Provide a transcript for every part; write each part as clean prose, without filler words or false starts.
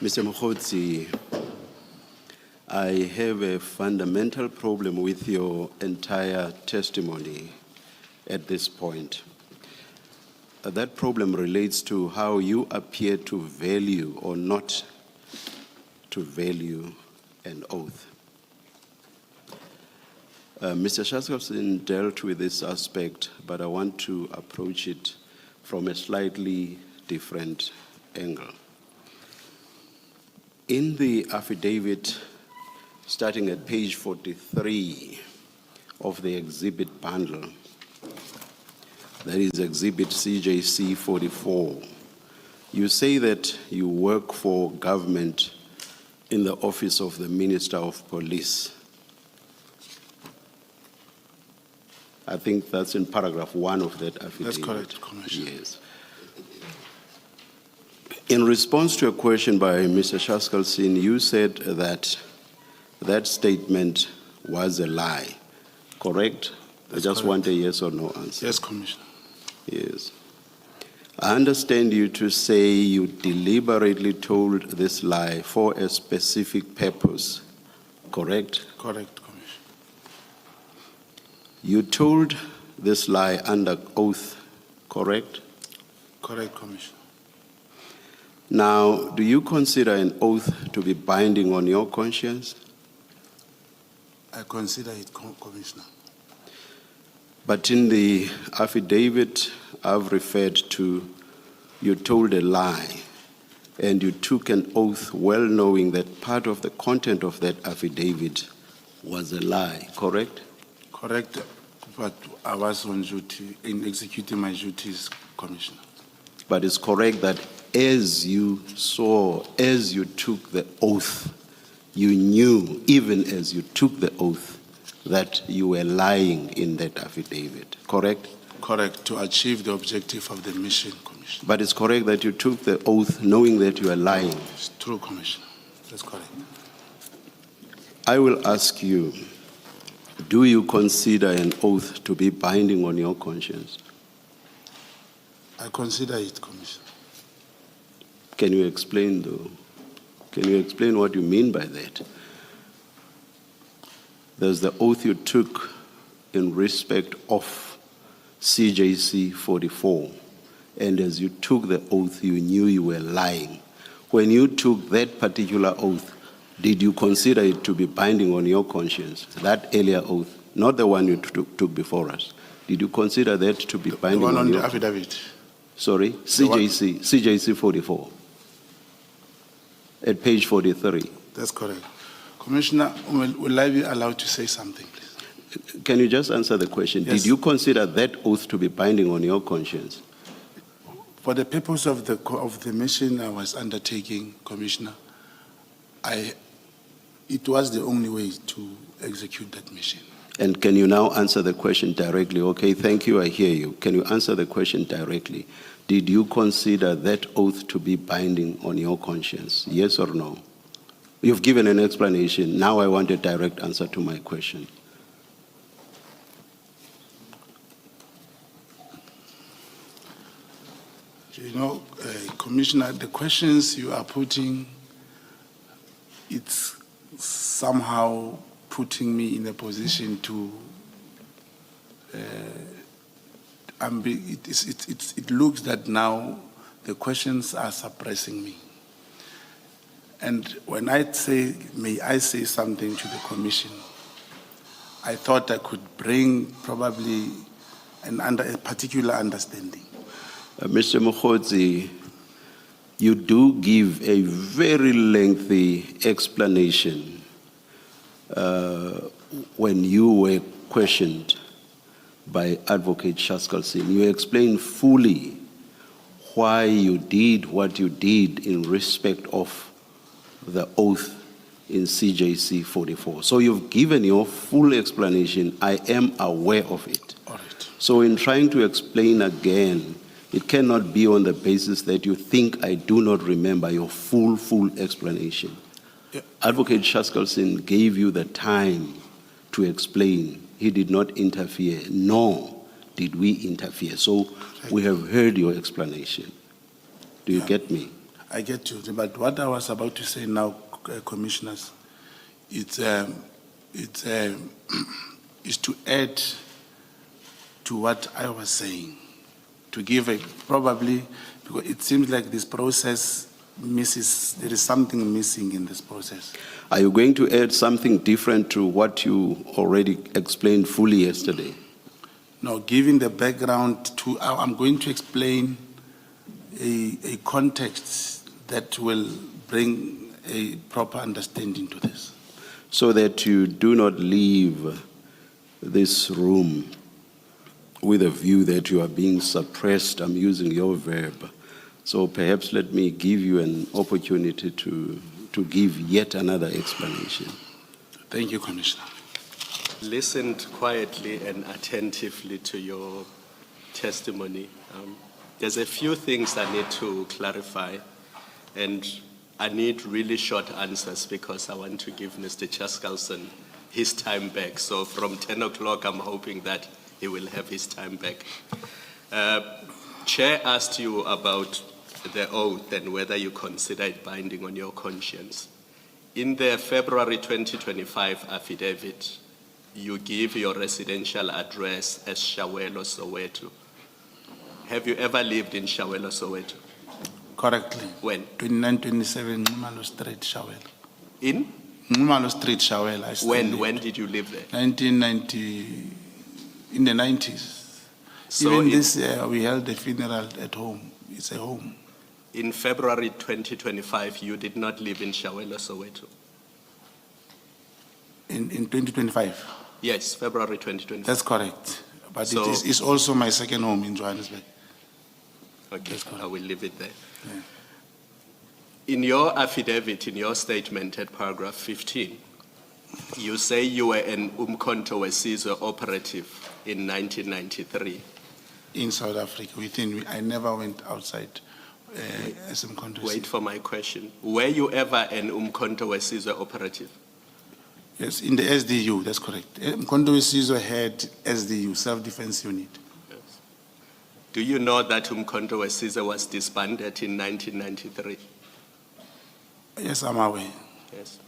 Mr. Mogotsi, I have a fundamental problem with your entire testimony at this point. That problem relates to how you appear to value or not to value an oath. Mr. Shaskelson dealt with this aspect, but I want to approach it from a slightly different angle. In the affidavit, starting at page 43 of the exhibit bundle, that is exhibit CJC 44, you say that you work for government in the office of the Minister of Police. I think that's in paragraph 1 of that affidavit. That's correct, Commissioner. Yes. In response to a question by Mr. Shaskelson, you said that that statement was a lie, correct? That's I just correct. want a yes or no answer. Yes, Commissioner. Yes. I understand you to say you deliberately told this lie for a specific purpose, correct? Correct, Commissioner. You told this lie under oath, correct? Correct, Commissioner. Now, do you consider an oath to be binding on your conscience? I consider it, Commissioner. But in the affidavit I've referred to, you told a lie and you took an oath well knowing that part of the content of that affidavit was a lie, correct? Correct, but I was on duty in executing my duties, Commissioner. But it's correct that as you took the oath, you knew, even as you took the oath, that you were lying in that affidavit, correct? Correct, to achieve the objective of the mission, Commissioner. But it's correct that you took the oath knowing that you were lying. It's true, Commissioner. That's correct. I will ask you, do you consider an oath to be binding on your conscience? I consider it, Commissioner. Can you explain, though? Can you explain what you mean by that? There's the oath you took in respect of CJC 44, and as you took the oath, you knew you were lying. When you took that particular oath, did you consider it to be binding on your conscience, that earlier oath, not the one you took before us? Did you consider that to be binding The one on your the affidavit. Sorry, CJC 44, at page 43. That's correct. Commissioner, will I be allowed to say something, please? Can you just answer the question? Yes. Did you consider that oath to be binding on your conscience? For the purpose of the mission I was undertaking, Commissioner, it was the only way to execute that mission. And can you now answer the question directly? Okay, thank you, I hear you. Can you answer the question directly? Did you consider that oath to be binding on your conscience? Yes or no? You've given an explanation. Now I want a direct answer to my question. You know, Commissioner, the questions you are putting, it's somehow putting me in a position to, it looks that now the questions are suppressing me. And when I say, may I say something to the Commission, I thought I could bring probably a particular understanding. Mr. Mogotsi, you do give a very lengthy explanation when you were questioned by Advocate Shaskelson. You explained fully why you did what you did in respect of the oath in CJC 44. So you've given your full explanation. I am aware of it. All right. So in trying to explain again, it cannot be on the basis that you think I do not remember your full explanation. Yeah. Advocate Shaskelson gave you the time to explain. He did not interfere, nor did we interfere. So we have heard your explanation. Do you get me? I get you. But what I was about to say now, commissioners, it's is to add to what I was saying, to give a probably, because it seems like this process misses, there is something missing in this process. Are you going to add something different to what you already explained fully yesterday? Now, given the background to, I'm going to explain a context that will bring a proper understanding to this. So that you do not leave this room with a view that you are being suppressed. I'm using your verb. So perhaps let me give you an opportunity to give yet another explanation. Thank you, Commissioner. Listened quietly and attentively to your testimony. There's a few things I need to clarify, and I need really short answers because I want to give Mr. Chaskalson his time back. So from 10 o'clock, I'm hoping that he will have his time back. Chair asked you about the oath and whether you consider it binding on your conscience. In the February 2025 affidavit, you give your residential address as Shawelo, Soweto. Have you ever lived in Shawelo, Soweto? Correctly. When? 2927 Ngumalo Street, Shawela. In? Ngumalo Street, Shawela. When did you live there? 1990, in the 90s. So even this year, we held a funeral at home. It's a home. In February 2025, you did not live in Shawelo, Soweto? In 2025? Yes, February 2025. That's correct. But So- it's also my second home in Johannesburg. Okay, I will leave it there. Yeah. In your affidavit, in your statement at paragraph 15, you say you were an Umkhonto weSizwe operative in 1993. In South Africa, I never went outside some countries. Wait for my question. Were you ever an Umkhonto weSizwe operative? Yes, in the SDU, that's correct. Mkhonto weSizwe had SDU, Self-Defense Unit. Yes. Do you know that Umkhonto weSizwe was disbanded in 1993? Yes, I'm aware. Yes.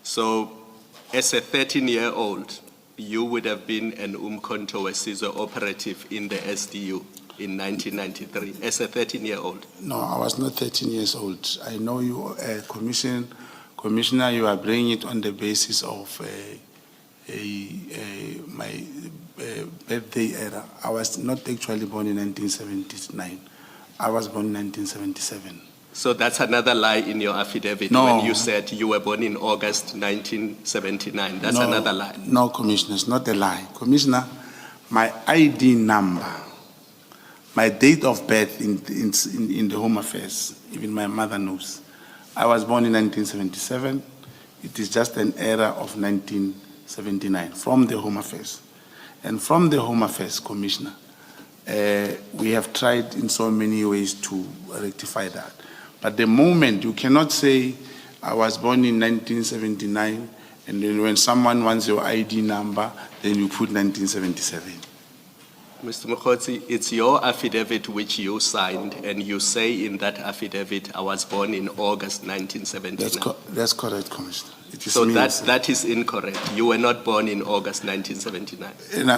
So, as a 13-year-old, you would have been an Umkhonto weSizwe operative in the SDU in 1993, as a 13-year-old. No, I was not 13 years old. I know you, Commissioner, you are bringing it on the basis of my birthday era. I was not actually born in 1979. I was born in 1977. So that's another lie in your affidavit No. when you said you were born in August 1979. That's another lie. No, Commissioner, it's not a lie. Commissioner, my ID number, my date of birth in the Home Affairs, even my mother knows. I was born in 1977. It is just an error of 1979 from the Home Affairs. And from the Home Affairs, Commissioner, we have tried in so many ways to rectify that. But the moment, you cannot say, I was born in 1979, and then when someone wants your ID number, then you put 1977. Mr. Mogotsi, it's your affidavit which you signed, and you say in that affidavit, I was born in August 1979. That's correct, Commissioner. It is So me. that is incorrect. You were not born in August 1979. And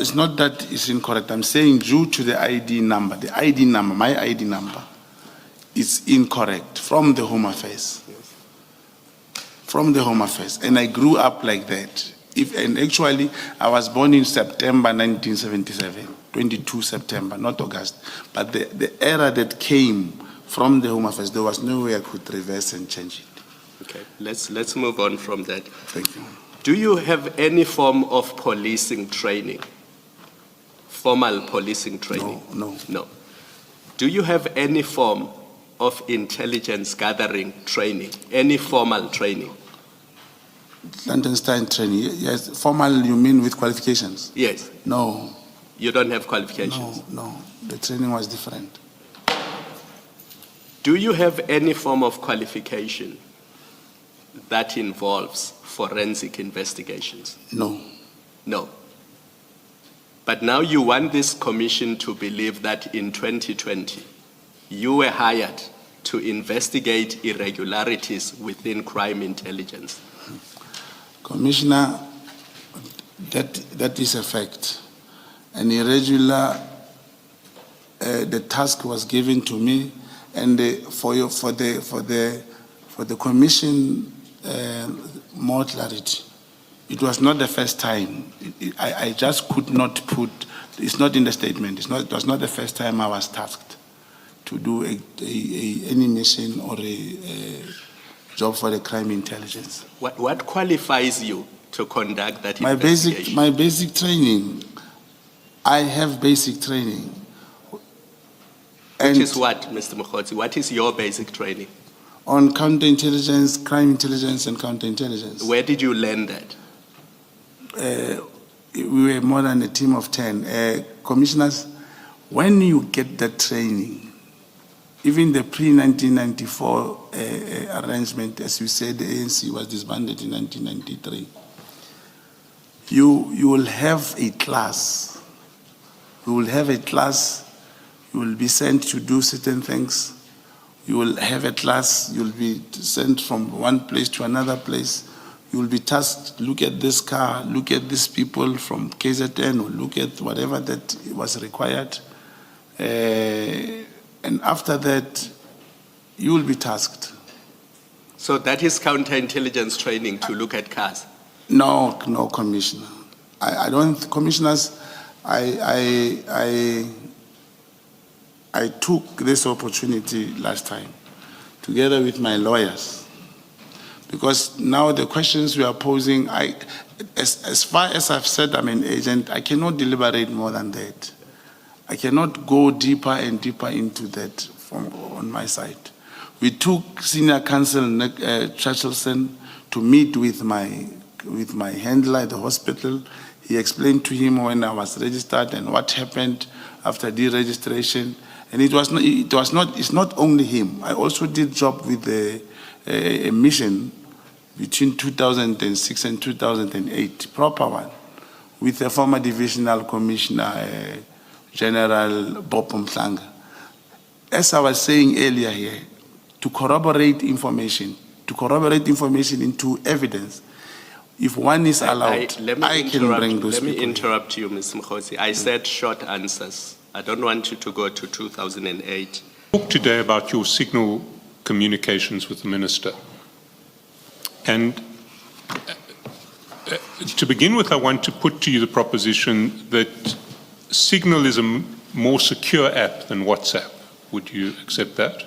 it's not that it's incorrect. I'm saying due to the ID number, my ID number, is incorrect from the Home Affairs. Yes. From the Home Affairs. And I grew up like that. And actually, I was born in September 1977, 22 September, not August. But the error that came from the Home Affairs, there was no way I could reverse and change it. Okay, let's move on from that. Thank you. Do you have any form of policing training? Formal policing training? No. No. Do you have any form of intelligence gathering training? Any formal training? Clandestine training, yes. Formal, you mean with qualifications? Yes. No. You don't have qualifications? No. The training was different. Do you have any form of qualification that involves forensic investigations? No. No. But now you want this commission to believe that in 2020, you were hired to investigate irregularities within crime intelligence? Commissioner, that is a fact. An irregular, the task was given to me, and for the commission, more clarity. It was not the first time. I just could not put. It's not in the statement. It was not the first time I was tasked to do any mission or a job for the crime intelligence. What qualifies you to conduct that investigation? My basic training. I have basic training. Which is what, Mr. Mogotsi? What is your basic training? On counterintelligence, crime intelligence, and counterintelligence. Where did you learn that? We were more than a team of 10. Commissioners, when you get that training, even the pre-1994 arrangement, as you said, the ANC was disbanded in 1993, you will have a class. You will have a class, you will be sent to do certain things. You will have a class, you'll be sent from one place to another place. You will be tasked, look at this car, look at these people from KZN, or look at whatever that was required. And after that, you will be tasked. So that is counterintelligence training, to look at cars? No, Commissioner. I don't, Commissioners, I took this opportunity last time, together with my lawyers, because now the questions we are posing, as far as I've said I'm an agent, I cannot deliberate more than that. I cannot go deeper and deeper into that on my side. We took Senior Counsel Churchillson to meet with my handler at the hospital. He explained to him when I was registered and what happened after deregistration. And it's not only him. I also did job with a mission between 2006 and 2008, proper one, with the former Divisional Commissioner, General Bob Mhlanga. As I was saying earlier here, to corroborate information into evidence. If one is allowed, I can bring those people. Let me interrupt you, Ms. Mogotsi. I said short answers. I don't want you to go to 2008. Talk today about your signal communications with the minister. And to begin with, I want to put to you the proposition that Signal is a more secure app than WhatsApp. Would you accept that?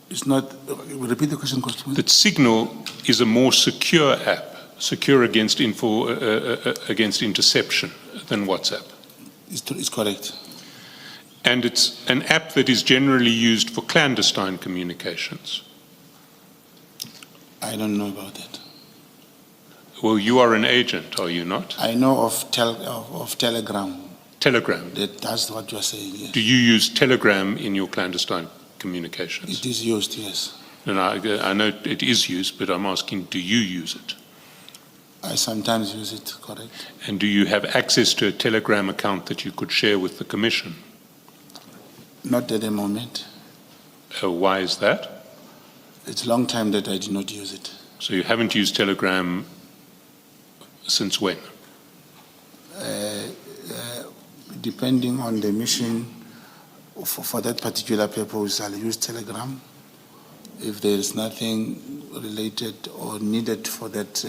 It's not, repeat the question, Constable. That Signal is a more secure app, secure against interception than WhatsApp. It's correct. And it's an app that is generally used for clandestine communications. I don't know about that. Well, you are an agent, are you not? I know of Telegram. Telegram. That's what you are saying, yes. Do you use Telegram in your clandestine communications? It is used, yes. And I know it is used, but I'm asking, do you use it? I sometimes use it, correct. And do you have access to a Telegram account that you could share with the Commission? Not at the moment. Why is that? It's a long time that I did not use it. So you haven't used Telegram since when? Depending on the mission, for that particular purpose, I'll use Telegram. If there is nothing related or needed for that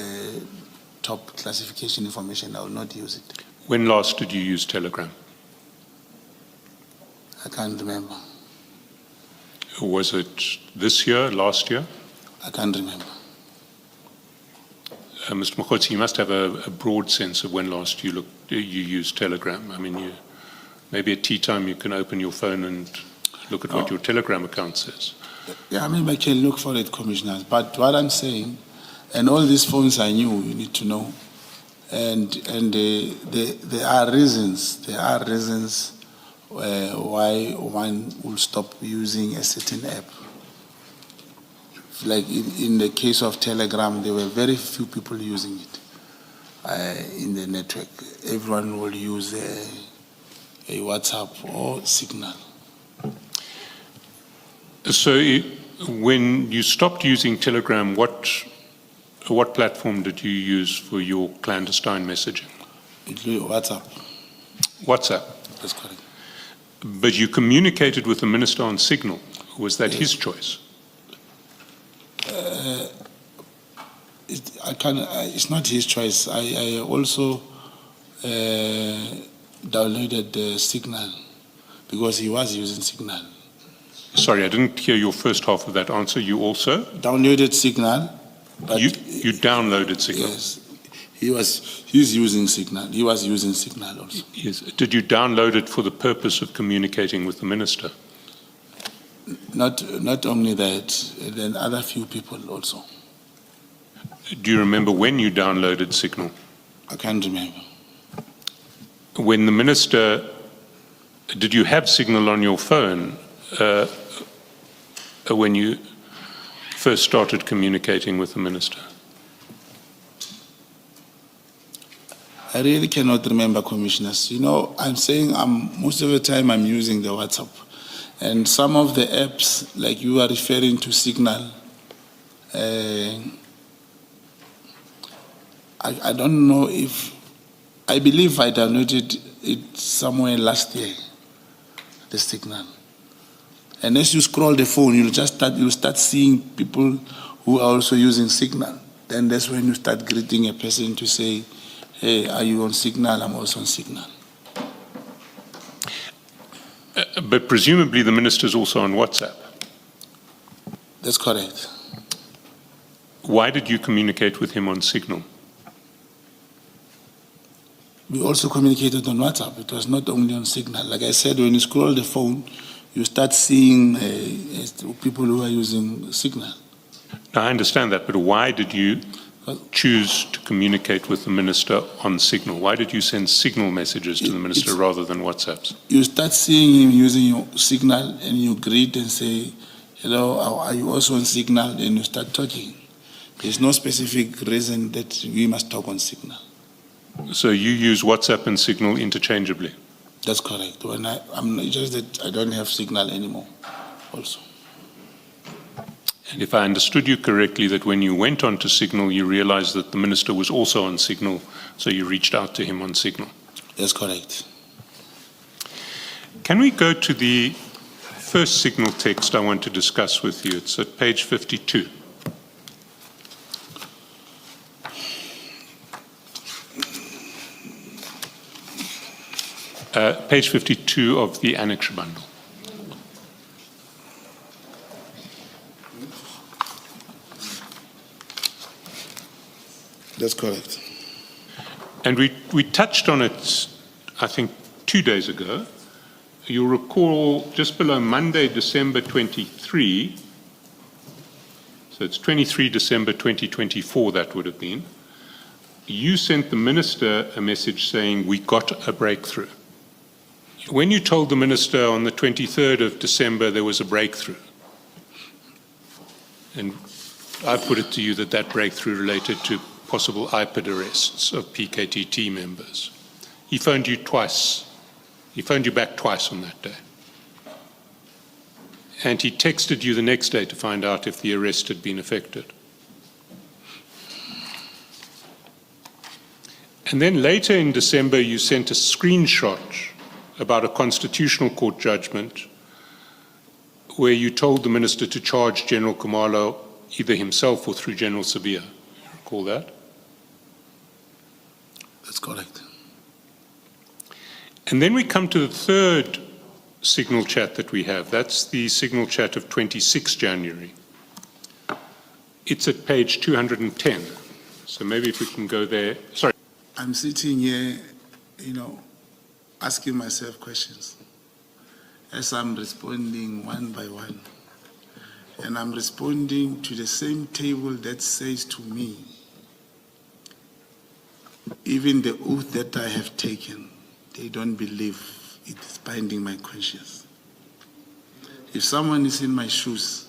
top classification information, I will not use it. When last did you use Telegram? I can't remember. Was it this year, last year? I can't remember. Mr. Mogotsi, you must have a broad sense of when last you used Telegram. I mean, maybe at tea time you can open your phone and look at what your Telegram account says. Yeah, maybe I can look for it, Commissioners. But what I'm saying, and all these phones are new, you need to know. And there are reasons why one will stop using a certain app. Like in the case of Telegram, there were very few people using it in the network. Everyone will use a WhatsApp or Signal. So when you stopped using Telegram, what platform did you use for your clandestine messaging? WhatsApp. WhatsApp. That's correct. But you communicated with the minister on Signal. Was that his choice? It's not his choice. I also downloaded the Signal because he was using Signal. Sorry, I didn't hear your first half of that answer. You also? Downloaded Signal. But You downloaded Signal? Yes. He's using Signal. He was using Signal also. Yes. Did you download it for the purpose of communicating with the minister? Not only that, then other few people also. Do you remember when you downloaded Signal? I can't remember. When the minister, did you have Signal on your phone when you first started communicating with the minister? I really cannot remember, commissioners. You know, I'm saying most of the time I'm using the WhatsApp. And some of the apps, like you are referring to Signal, I don't know if, I believe I downloaded it somewhere last year, the Signal. And as you scroll the phone, you'll start seeing people who are also using Signal. Then that's when you start greeting a person to say, hey, are you on Signal? I'm also on Signal. But presumably the minister is also on WhatsApp. That's correct. Why did you communicate with him on Signal? We also communicated on WhatsApp. It was not only on Signal. Like I said, when you scroll the phone, you start seeing people who are using Signal. Now, I understand that, but why did you choose to communicate with the minister on Signal? Why did you send Signal messages to the minister rather than WhatsApps? You start seeing him using your Signal and you greet and say, hello, are you also on Signal? And you start talking. There's no specific reason that we must talk on Signal. So you use WhatsApp and Signal interchangeably? That's correct. When I'm just that I don't have Signal anymore also. And if I understood you correctly, that when you went on to Signal, you realized that the minister was also on Signal, so you reached out to him on Signal. That's correct. Can we go to the first Signal text I want to discuss with you? It's at page 52. Page 52 of the Annex bundle. That's correct. And we touched on it, I think, 2 days ago. You'll recall just below Monday, December 23, so it's 23 December 2024, that would have been, you sent the minister a message saying, we got a breakthrough. When you told the minister on the 23rd of December there was a breakthrough, and I put it to you that that breakthrough related to possible IPID arrests of PKTT members. He phoned you twice. He phoned you back twice on that day. And he texted you the next day to find out if the arrest had been effected. And then later in December, you sent a screenshot about a constitutional court judgment where you told the minister to charge General Khumalo either himself or through General Sabia. You recall that? That's correct. And then we come to the third Signal chat that we have. That's the Signal chat of 26 January. It's at page 210. So maybe if we can go there. Sorry. I'm sitting here, asking myself questions as I'm responding one by one. And I'm responding to the same table that says to me, even the oath that I have taken, they don't believe it is binding my conscience. If someone is in my shoes,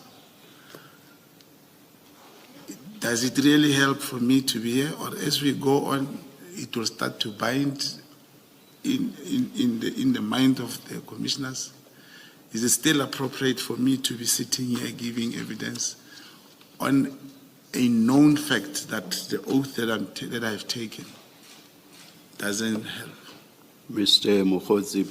does it really help for me to be here? Or as we go on, it will start to bind in the mind of the commissioners? Is it still appropriate for me to be sitting here giving evidence on a known fact that the oath that I've taken doesn't help? Mr. Mogotsi,